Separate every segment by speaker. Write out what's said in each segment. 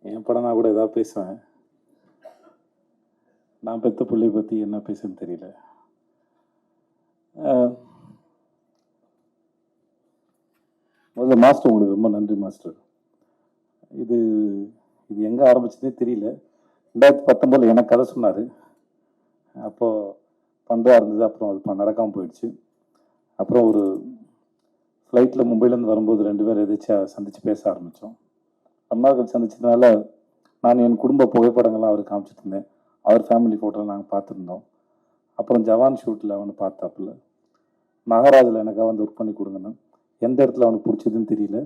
Speaker 1: என் படம் நான் கூட ஏதாவது பேசுவேன். நான் பெத்த பிள்ளைய பற்றி என்ன பேசுன்னு தெரியல. முதல்ல மாஸ்டர், உங்களுக்கு ரொம்ப நன்றி மாஸ்டர். இது இது எங்கே ஆரம்பிச்சதே தெரியல. 2019 எனக்கு கதை சொன்னார். அப்போது பண்ணுறா இருந்தது. அப்புறம் அது நடக்காமல் போயிடுச்சு. அப்புறம் ஒரு ஃப்ளைட்டில் மும்பையிலேருந்து வரும்போது 2 பேர் எதாச்சும் சந்தித்து பேச ஆரம்பித்தோம். அம்மாக்கள் சந்திச்சதுனால நான் என் குடும்ப புகைப்படங்கள்லாம் அவருக்கு காமிச்சிட்டு இருந்தேன். அவர் ஃபேமிலி ஃபோட்டோலாம் நாங்கள் பார்த்துருந்தோம். அப்புறம் ஜவான் ஷூட்டில் அவனை பார்த்தாப்புல. மகாராஜில் எனக்காக வந்து ஒர்க் பண்ணி கொடுங்கன்னு. எந்த இடத்துல அவனுக்கு பிடிச்சதுன்னு தெரியல.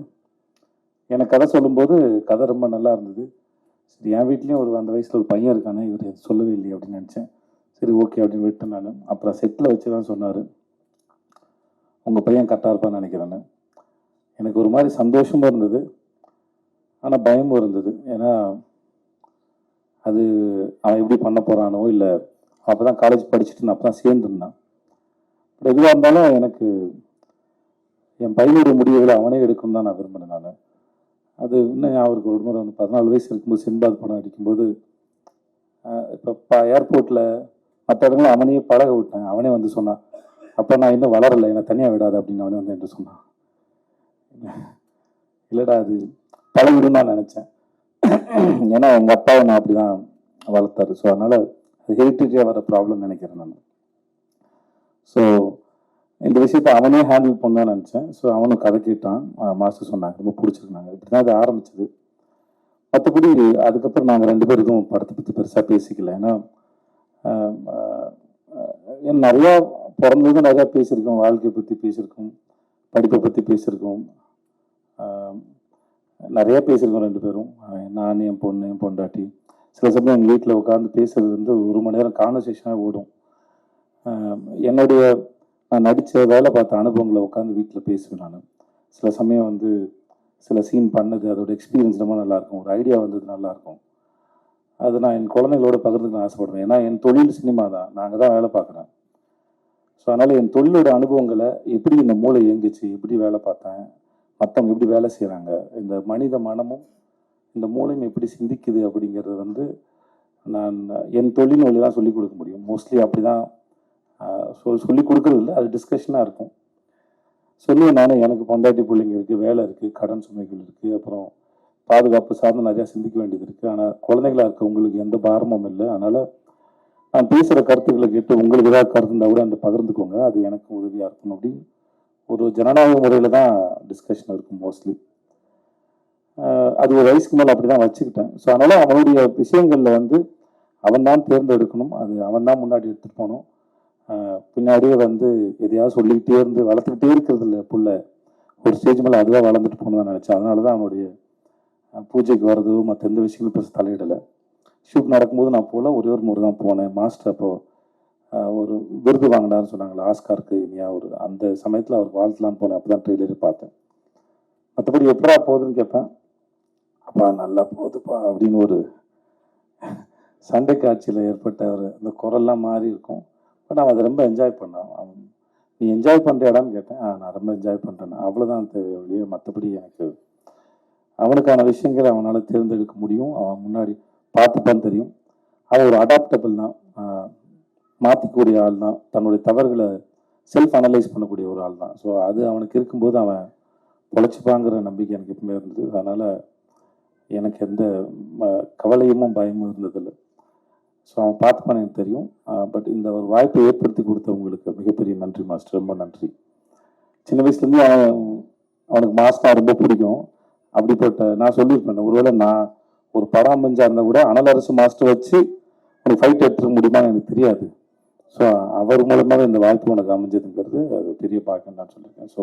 Speaker 1: எனக்கு கதை சொல்லும்போது கதை ரொம்ப நல்லா இருந்தது. சரி, என் வீட்லேயும் அந்த வயசில் ஒரு பையன் இருக்கானே, இவர் சொல்லவே இல்லையே அப்படின்னு நினச்சேன். சரி, ஓகே அப்படின்னு விட்டேன் நான். அப்புறம் செட்டில் வச்சு தான் சொன்னார், உங்கள் பையன் கரெக்டாக இருப்பான்னு நினைக்கிறேன்னு. எனக்கு ஒரு மாதிரி சந்தோஷமும் இருந்தது, ஆனால் பயமும் இருந்தது. ஏன்னா அது அவன் எப்படி பண்ண போகிறானோ, இல்லை அப்போ தான் காலேஜ் படிச்சுட்டு நான் அப்போ தான் சேர்ந்துருந்தான். பட் எதுவாக இருந்தாலும் எனக்கு என் பையனுடைய முடிவுகளை அவனே எடுக்கணும் தான் நான் விரும்பினேன். நான் அது இன்னும் அவருக்கு ஒரு முறை 14 வயசு இருக்கும்போது சின்பாத் படம் அடிக்கும்போது, இப்போ ஏர்போர்ட்டில் மற்ற இடங்களும் அவனையே பழக விட்டேன். அவனே வந்து சொன்னான், அப்போ நான் இன்னும் வளரலை, என்னை தனியாக விடாது அப்படின்னு அவனே வந்து என்று சொன்னான். இல்லைடா, அது பழகிடும் தான் நினச்சேன். ஏன்னா எங்கள் அப்பாவை நான் அப்படி தான் வளர்த்தாரு. ஸோ அதனால் அது ஹெரிட்டேஜாக வர ப்ராப்ளம் நினைக்கிறேன் நான். ஸோ இந்த விஷயத்தை அவனே ஹேண்டில் பண்ணான்னு நினச்சேன். ஸோ அவனும் கதை கேட்டான். மாஸ்டர் சொன்னாங்க, ரொம்ப பிடிச்சிருந்தாங்க. இப்படி தான் அது ஆரம்பிச்சது. மற்றபடி அதுக்கப்புறம் நாங்கள் 2 பேருக்கும் படத்தை பற்றி பெருசாக பேசிக்கல. ஏன்னா நிறையா பிறந்ததும் நிறையா பேசியிருக்கோம். வாழ்க்கையை பற்றி பேசியிருக்கோம், படிப்பை பற்றி பேசியிருக்கோம், நிறையா பேசியிருக்கோம் 2 பேரும். நான், என் பொண்ணு, என் பொண்டாட்டி. சில சமயம் எங்கள் வீட்டில் உட்காந்து பேசுறது வந்து 1 மணி நேரம் கான்வர்சேஷனாக ஓடும். என்னுடைய நான் நடித்த வேலை பார்த்த அனுபவங்களை உட்காந்து வீட்டில் பேசுவேன் நான். சில சமயம் வந்து சில சீன் பண்ணது, அதோட எக்ஸ்பீரியன்ஸ் ரொம்ப நல்லாயிருக்கும், ஒரு ஐடியா வந்தது நல்லாயிருக்கும். அது நான் என் குழந்தைங்களோட பகிர்ந்துக்க ஆசைப்படுவேன். ஏன்னா என் தொழில் சினிமா தான், நாங்கள் தான் வேலை பார்க்குறேன். ஸோ அதனால் என் தொழிலோட அனுபவங்களை, எப்படி இந்த மூளை இயங்குச்சு, எப்படி வேலை பார்த்தேன், மற்றவங்க எப்படி வேலை செய்கிறாங்க, இந்த மனித மனமும் இந்த மூளையும் எப்படி சிந்திக்குது அப்படிங்கிறது வந்து நான் என் தொழில் வழி தான் சொல்லிக் கொடுக்க முடியும். மோஸ்ட்லி அப்படி தான் சொல்லிக் கொடுக்குறது இல்லை, அது டிஸ்கஷனாக இருக்கும். சொல்லுவேன் நான், எனக்கு பொண்டாட்டி பிள்ளைங்க இருக்குது, வேலை இருக்குது, கடன் சுமைகள் இருக்குது, அப்புறம் பாதுகாப்பு சார்ந்து நிறையா சிந்திக்க வேண்டியது இருக்குது. ஆனால் குழந்தைங்களா இருக்க உங்களுக்கு எந்த பாரமும் இல்லை. அதனால் நான் பேசுகிற கருத்துக்களை கேட்டு உங்களுக்கு ஏதாவது கருத்து இருந்தால் கூட அந்த பகிர்ந்துக்கோங்க, அது எனக்கு உதவியாக இருக்கும். அப்படி ஒரு ஜனநாயக முறையில் தான் டிஸ்கஷன் இருக்கும் மோஸ்ட்லி. அது ஒரு வயசுக்கு மேலே அப்படி தான் வச்சுக்கிட்டேன். ஸோ அதனால் அவனுடைய விஷயங்களில் வந்து அவன் தான் தேர்ந்தெடுக்கணும், அது அவன் தான் முன்னாடி எடுத்துகிட்டு போகணும். பின்னாடியே வந்து எதையாவது சொல்லிக்கிட்டே இருந்து வளர்த்துக்கிட்டே இருக்கிறது இல்லை புள்ள. ஒரு ஸ்டேஜ் மேலே அதுதான் வளர்ந்துட்டு போகணும் தான் நினச்சேன். அதனால தான் அவனுடைய பூஜைக்கு வர்றதோ மற்ற எந்த விஷயங்களும் பெருசு தலையிடலை. ஷூட் நடக்கும்போது நான் போல ஒரே ஒரு முறை தான் போனேன். மாஸ்டர் அப்போது ஒரு விருது வாங்கினார்னு சொன்னாங்களே, ஆஸ்காருக்கு இனியா, ஒரு அந்த சமயத்தில் அவர் வாழ்த்தலான்னு போனேன். அப்போ தான் ட்ரெய்லரே பார்த்தேன். மற்றபடி எப்படா போகுதுன்னு கேட்பேன். அப்பா நல்லா போகுதுப்பா அப்படின்னு ஒரு சண்டை காட்சியில் ஏற்பட்ட ஒரு அந்த குரல்லாம் மாறி இருக்கும். பட் அவன் அதை ரொம்ப என்ஜாய் பண்ணான். அவன், நீ என்ஜாய் பண்ணுற இடம்னு கேட்டேன். நான் ரொம்ப என்ஜாய் பண்ணுறேன், அவ்வளோதான் தேவையே. மற்றபடி எனக்கு அவனுக்கான விஷயங்களை அவனால் தேர்ந்தெடுக்க முடியும். அவன் முன்னாடி பார்த்துப்பான்னு தெரியும். அவன் ஒரு அடாப்டபிள் தான், மாற்றிக்கூடிய ஆள் தான், தன்னுடைய தவறுகளை செல்ஃப் அனலைஸ் பண்ணக்கூடிய ஒரு ஆள் தான். ஸோ அது அவனுக்கு இருக்கும்போது அவன் பொழைச்சிப்பாங்கிற நம்பிக்கை எனக்கு எப்பவுமே இருந்தது. அதனால் எனக்கு எந்த கவலையும் பயமும் இருந்ததில்லை. ஸோ அவன் பார்த்துப்பான்னு எனக்கு தெரியும். பட் இந்த ஒரு வாய்ப்பை ஏற்படுத்தி கொடுத்தவங்களுக்கு மிகப்பெரிய நன்றி மாஸ்டர், ரொம்ப நன்றி. சின்ன வயசுலேருந்து அவனுக்கு மாஸ்டர் ரொம்ப பிடிக்கும். அப்படிப்பட்ட நான் சொல்லியிருப்பேன், ஒருவேளை நான் ஒரு படம் அமைஞ்சா இருந்தால் கூட அனலரசு மாஸ்டர் வச்சு உனக்கு ஃபைட் எடுத்துக்க முடியுமான்னு எனக்கு தெரியாது. ஸோ அவர் மூலமாக இந்த வாய்ப்பு உனக்கு அமைஞ்சதுங்கிறது அது பெரிய பாக்கியம் நான் சொல்லியிருக்கேன். ஸோ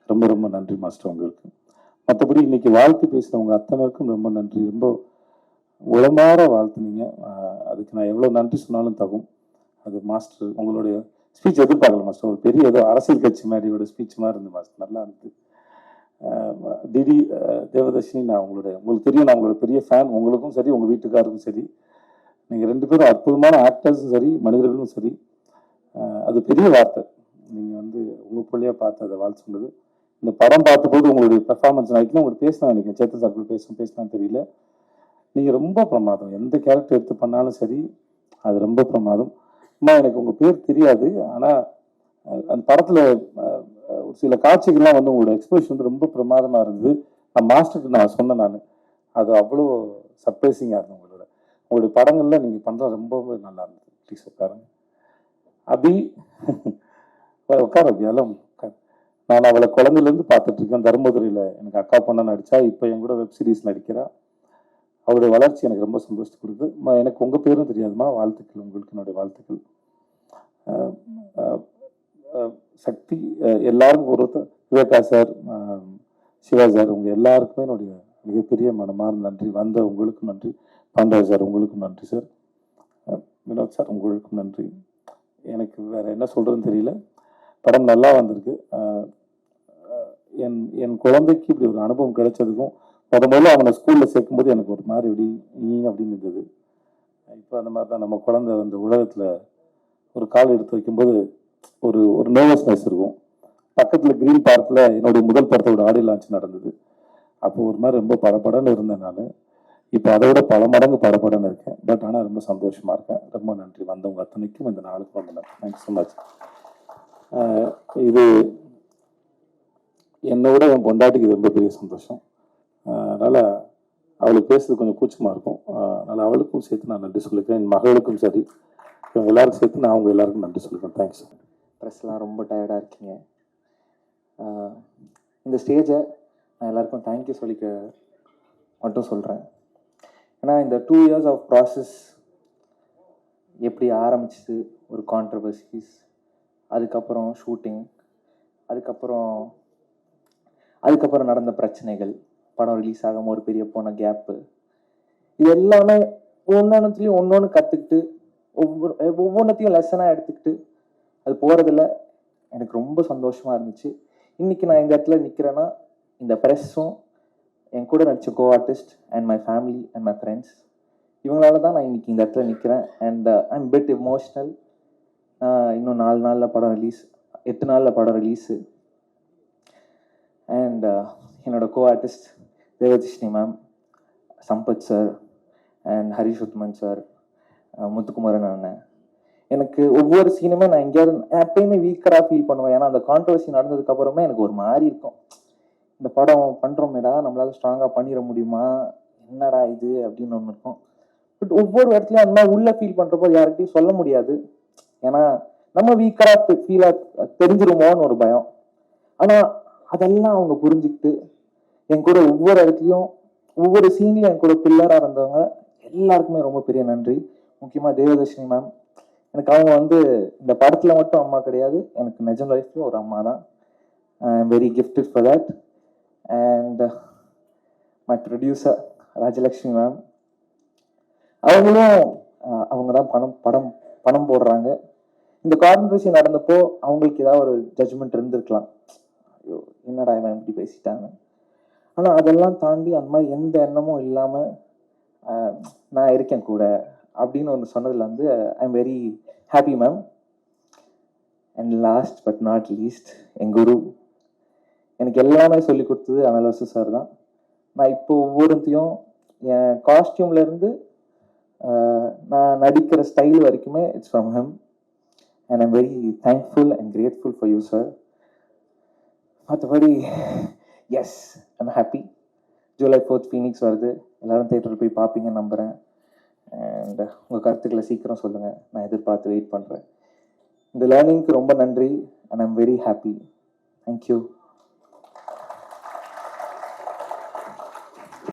Speaker 1: ரொம்ப ரொம்ப நன்றி மாஸ்டர் உங்களுக்கு. மற்றபடி இன்னைக்கு வாழ்த்து பேசுகிறவங்க அத்தனைக்கும் ரொம்ப நன்றி. ரொம்ப உளமாற வாழ்த்துனீங்க. அதுக்கு நான் எவ்வளோ நன்றி சொன்னாலும் தகும். அது மாஸ்டர் உங்களுடைய ஸ்பீச் எதிர்பார்க்கல மாஸ்டர். ஒரு பெரிய ஏதோ அரசியல் கட்சி மாதிரியோட ஸ்பீச் மாதிரி இருந்தது மாஸ்டர், நல்லா இருந்தது. டிடி தேவதர்ஷினி, நான் உங்களுக்கு தெரியும், நான் உங்களோட பெரிய ஃபேன். உங்களுக்கும் சரி, உங்கள் வீட்டுக்காருக்கும் சரி, நீங்கள் 2 பேரும் அற்புதமான ஆக்டர்ஸும் சரி, மனிதர்களும் சரி. அது பெரிய வார்த்தை. நீங்கள் வந்து உங்கள் பிள்ளையாக பார்த்து அதை வாழ்த்து சொன்னது. இந்த படம் பார்த்தபோது உங்களுடைய பெர்ஃபார்மன்ஸ் நினைக்கிறேன், உங்களுக்கு பேசினா நினைக்கிறேன், சேத்தன் சார் பேசினான்னு தெரியல. நீங்கள் ரொம்ப பிரமாதம். எந்த கேரக்டர் எடுத்து பண்ணாலும் சரி, அது ரொம்ப பிரமாதம். அம்மா எனக்கு உங்கள் பேர் தெரியாது, ஆனால் அந்த படத்தில் ஒரு சில காட்சிகள்லாம் வந்து உங்களோட எக்ஸ்பிரஷன் வந்து ரொம்ப பிரமாதமாக இருந்தது. நான் மாஸ்டருக்கு நான் சொன்னேன் நான். அது அவ்வளோ சர்ப்ரைசிங்காக இருந்தது உங்களுடைய படங்களில் நீங்கள் பண்ணுறது ரொம்பவே நல்லா இருந்தது. ப்ளீஸ் உட்காருங்க. அபி உட்கார எல்லாம் உட்கார். நான் அவளை குழந்தையிலேருந்து பார்த்துட்ருக்கேன். தர்மபுரியில் எனக்கு அக்கா பொண்ணா நடித்தா, இப்போ என் கூட வெப் சீரிஸ் நடிக்கிறா. அவருடைய வளர்ச்சி எனக்கு ரொம்ப சந்தோஷத்தை கொடுக்குது. எனக்கு உங்கள் பேரும் தெரியாதுமா, வாழ்த்துக்கள். உங்களுக்கு என்னுடைய வாழ்த்துக்கள். சக்தி எல்லாருக்கும் ஒருத்தர், விவேகா சார், சிவா சார், உங்கள் எல்லாருக்குமே என்னுடைய மிகப்பெரிய மனமார்ந்த நன்றி. வந்த உங்களுக்கும் நன்றி. பாண்டவர் சார் உங்களுக்கும் நன்றி சார். வினோத் சார் உங்களுக்கும் நன்றி. எனக்கு வேறு என்ன சொல்கிறதுன்னு தெரியல. படம் நல்லா வந்திருக்கு. என் குழந்தைக்கு இப்படி ஒரு அனுபவம் கிடைச்சதுக்கும், முதல்ல அவனை ஸ்கூலில் சேர்க்கும்போது எனக்கு ஒரு மாதிரி இப்படி அப்படின்னு இருந்தது. இப்போ அந்த மாதிரி தான் நம்ம குழந்தை அந்த உலகத்தில் ஒரு கால் எடுத்து வைக்கும்போது ஒரு ஒரு நர்வஸ்னஸ் இருக்கும். பக்கத்தில் க்ரீன் பார்க்கில் என்னுடைய முதல் படத்தோட ஆடியோ லான்ச் நடந்தது. அப்போ ஒரு மாதிரி ரொம்ப படபடன்னு இருந்தேன் நான். இப்போ அதை விட பல மடங்கு படபடன்னு இருக்கேன். பட் ஆனால் ரொம்ப சந்தோஷமாக இருக்கேன். ரொம்ப நன்றி வந்தவங்க அத்தனைக்கும், இந்த நாளுக்கு ரொம்ப நன்றி. Thank you so much. இது என்னோட என் பொண்டாட்டிக்கு ரொம்ப பெரிய சந்தோஷம். அதனால் அவளுக்கு பேசுறது கொஞ்சம் கூச்சமாக இருக்கும். அதனால் அவளுக்கும் சேர்த்து நான் நன்றி சொல்லிக்கிறேன். என் மகளுக்கும் சரி, இவங்க எல்லாருக்கும் சேர்த்து நான் அவங்க எல்லாருக்கும் நன்றி சொல்லிக்கிறேன். தேங்க்ஸ்.
Speaker 2: ப்ரெஸ்லாம் ரொம்ப டயர்டாக இருக்கீங்க. இந்த ஸ்டேஜை நான் எல்லாருக்கும் தேங்க்யூ சொல்லிக்க மட்டும் சொல்கிறேன். ஏன்னா இந்த 2 years ஆஃப் ப்ராசஸ் எப்படி ஆரம்பிச்சிது, ஒரு கான்ட்ரவர்சிஸ், அதுக்கப்புறம் ஷூட்டிங், அதுக்கப்புறம் நடந்த பிரச்சனைகள், படம் ரிலீஸ் ஆகாமல் ஒரு பெரிய போன கேப்பு, இது எல்லாமே ஒவ்வொன்றுத்தையும் ஒன்று கற்றுக்கிட்டு ஒவ்வொன்றத்தையும் லெசனாக எடுத்துக்கிட்டு அது போகிறதுல எனக்கு ரொம்ப சந்தோஷமாக இருந்துச்சு. இன்றைக்கி நான் இந்த இடத்துல நிற்கிறேன்னா, இந்த ப்ரெஸ்ஸும் என் கூட நடித்த co artist and my family and my friends, இவங்களால தான் நான் இன்றைக்கி இந்த இடத்துல நிற்கிறேன். And I am bit emotional. இன்னும் 4 நாளில் படம் ரிலீஸ், 8 நாளில் படம் ரிலீஸு. அண்ட் என்னோட co artist Devadishni ma'am, Sampath sir and Harish Uthman sir, Muthukumaran அண்ணன், எனக்கு ஒவ்வொரு சீனுமே நான் எங்கேயாவது எப்பயுமே வீக்கராக ஃபீல் பண்ணுவேன். ஏன்னா அந்த கான்ட்ரவர்சி நடந்ததுக்கப்புறமே எனக்கு ஒரு மாதிரி இருக்கும், இந்த படம் பண்ணுறோமேடா, நம்மளால ஸ்ட்ராங்காக பண்ணிட முடியுமா, என்னடா இது அப்படின்னு ஒன்று இருக்கும். பட் ஒவ்வொரு இடத்துலையும் அந்த மாதிரி உள்ள ஃபீல் பண்ணுறப்போ யார்கிட்டையும் சொல்ல முடியாது. ஏன்னா நம்ம வீக்கராக ஃபீலாக தெரிஞ்சிருமோன்னு ஒரு பயம். ஆனால் அதெல்லாம் அவங்க புரிஞ்சுக்கிட்டு என் கூட ஒவ்வொரு இடத்துலையும் ஒவ்வொரு சீன்லையும் என் கூட பில்லராக இருந்தவங்க எல்லாருக்குமே ரொம்ப பெரிய நன்றி. முக்கியமாக தேவதர்ஷினி மேம், எனக்கு அவங்க வந்து இந்த படத்தில் மட்டும் அம்மா கிடையாது, எனக்கு நிஜம் லைஃப்ல ஒரு அம்மா தான். ஐ am very gifted for that. And my producer Rajalakshmi ma'am, அவங்க தான் பணம் போடுறாங்க. இந்த கான்ட்ரவர்சி நடந்தப்போ அவங்களுக்கு ஏதாவது ஒரு ஜட்ஜ்மெண்ட் இருந்திருக்கலாம், ஐயோ என்னடா இவன் இப்படி பேசிட்டாங்க. ஆனால் அதெல்லாம் தாண்டி அந்த மாதிரி எந்த எண்ணமும் இல்லாமல் நான் இருக்கேன் கூட அப்படின்னு ஒன்று சொன்னதில் வந்து I am very happy ma'am. And last but not least, என் குரு, எனக்கு எல்லாமே சொல்லி கொடுத்தது அனலசு சார் தான். நான் இப்போ ஒவ்வொருத்தையும் என் காஸ்டியூம்லேருந்து நான் நடிக்கிற ஸ்டைல் வரைக்குமே it's from him. And I'm very thankful and grateful for you sir. மற்றபடி yes I'm happy. July 4th Phoenix வருது, எல்லோரும் தேட்டரில் போய் பார்ப்பீங்கன்னு நம்புகிறேன். அண்ட் உங்கள் கருத்துக்களை சீக்கிரம் சொல்லுங்கள், நான் எதிர்பார்த்து வெயிட் பண்ணுறேன். இந்த லேர்னிங்க்கு ரொம்ப நன்றி. And I'm very happy. Thank you.